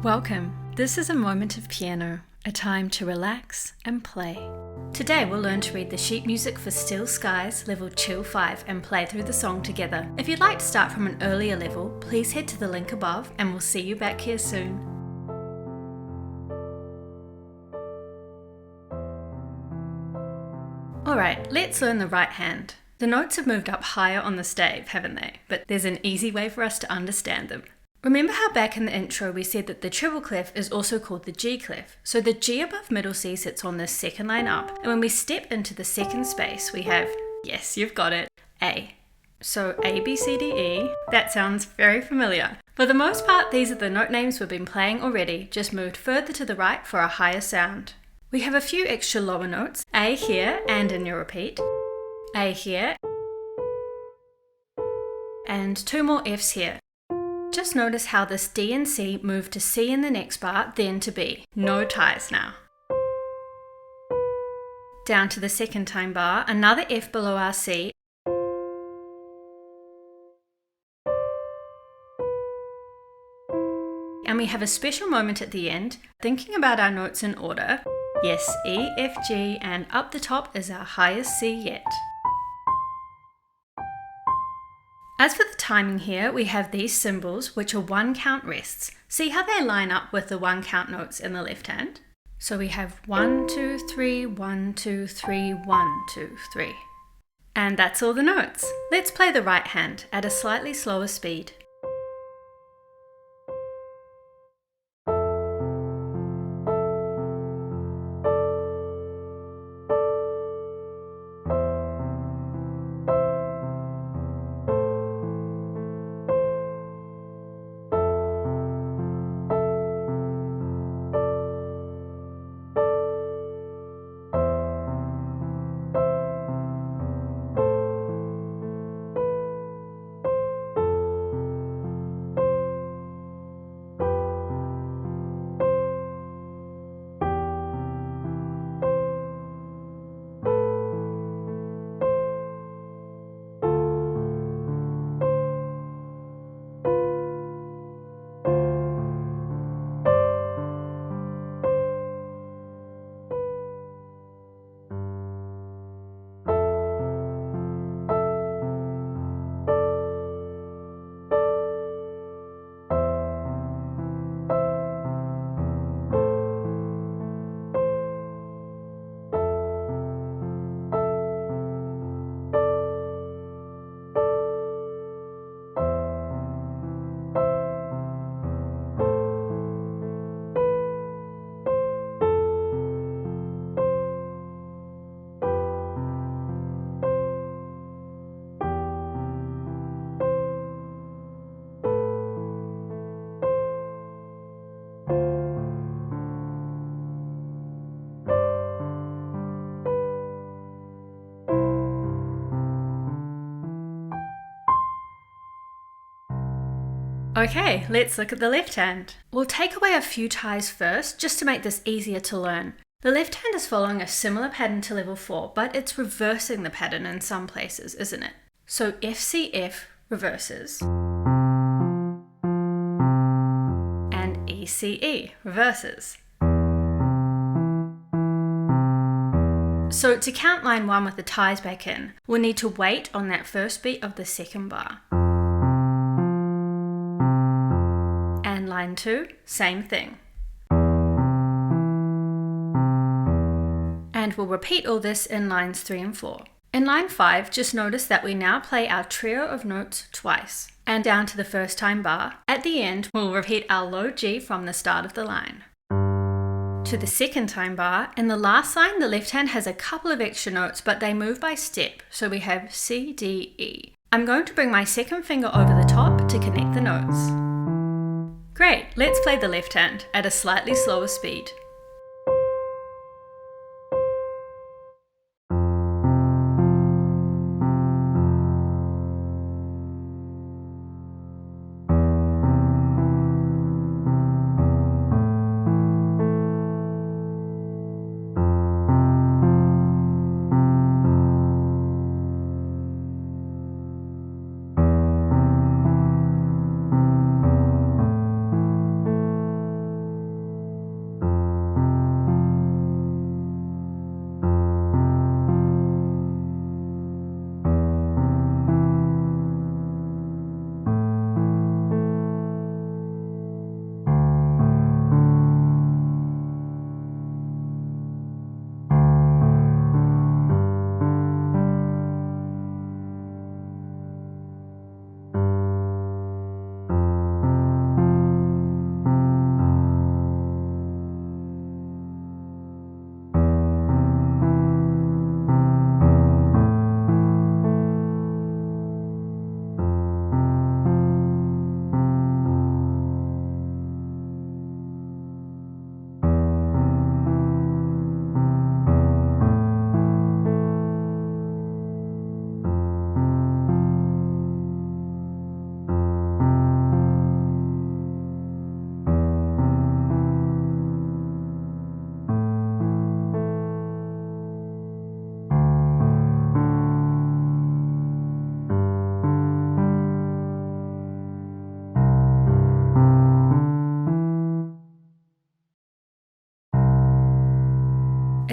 Welcome. This is a moment of piano, a time to relax and play. Today we'll learn to read the sheet music for Still Skies level Chill 5 and play through the song together. If you'd like to start from an earlier level, please head to the link above and we'll see you back here soon. Alright, let's learn the right hand. The notes have moved up higher on the stave, haven't they? But there's an easy way for us to understand them. Remember how back in the intro we said that the treble clef is also called the G clef? So the G above middle C sits on this second line up, and when we step into the second space we have, yes, you've got it, A. So A, B, C, D, E, that sounds very familiar. For the most part, these are the note names we've been playing already, just moved further to the right for a higher sound. We have a few extra lower notes, A here and in your repeat, A here, and two more Fs here. Just notice how this D and C move to C in the next bar, then to B. No ties now. Down to the second time bar, another F below our C, and we have a special moment at the end, thinking about our notes in order. Yes, E, F, G, and up the top is our highest C yet. As for the timing here, we have these symbols, which are one count rests. See how they line up with the one count notes in the left hand? So we have 1, 2, 3, 1, 2, 3, 1, 2, 3. And that's all the notes. Let's play the right hand at a slightly slower speed. Okay, let's look at the left hand. We'll take away a few ties first, just to make this easier to learn. The left hand is following a similar pattern to level 4, but it's reversing the pattern in some places, isn't it? So FCF reverses, and ECE reverses. So to count line 1 with the ties back in, we'll need to wait on that first beat of the second bar. Line 2, same thing. And we'll repeat all this in lines 3 and 4. In line 5, just notice that we now play our trio of notes twice, and down to the first time bar. At the end, we'll repeat our low G from the start of the line. To the second time bar, in the last line, the left hand has a couple of extra notes, but they move by step, so we have C, D, E. I'm going to bring my second finger over the top to connect the notes. Great, let's play the left hand at a slightly slower speed.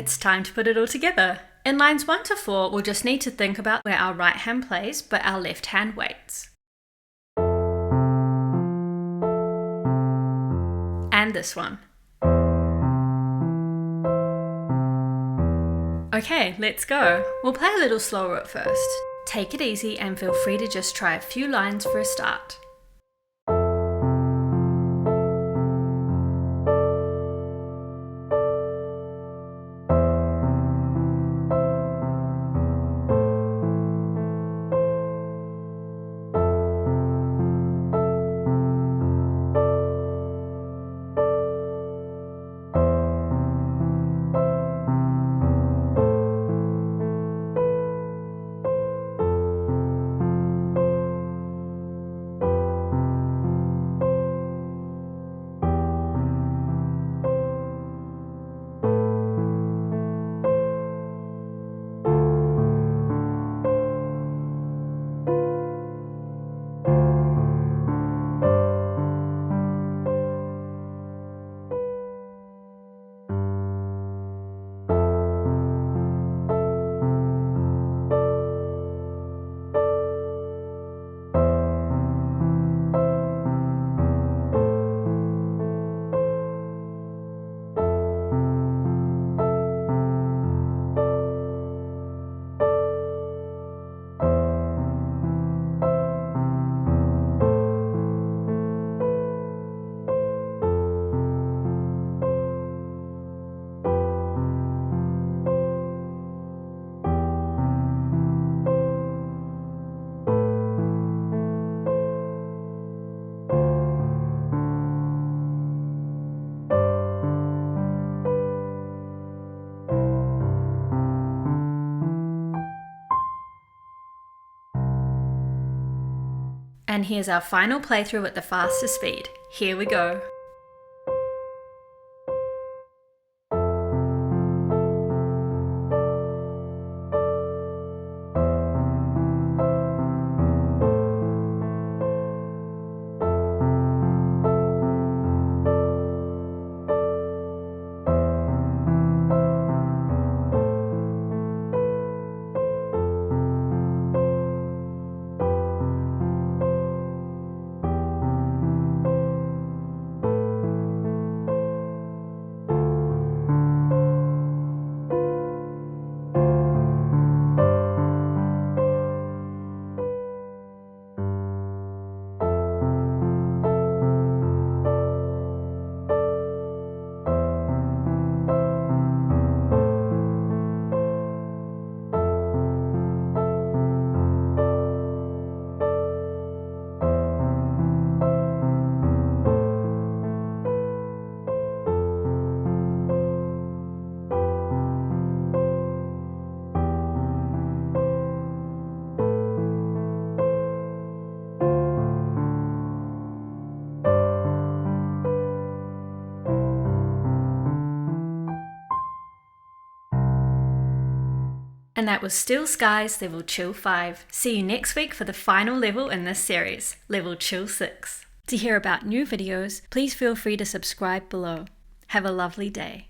It's time to put it all together. In lines 1 to 4, we'll just need to think about where our right hand plays, but our left hand waits. And this one. Okay, let's go. We'll play a little slower at first. Take it easy and feel free to just try a few lines for a start. And here's our final playthrough at the faster speed. Here we go. And that was Still Skies Level Chill 5. See you next week for the final level in this series, Level Chill 6. To hear about new videos, please feel free to subscribe below. Have a lovely day.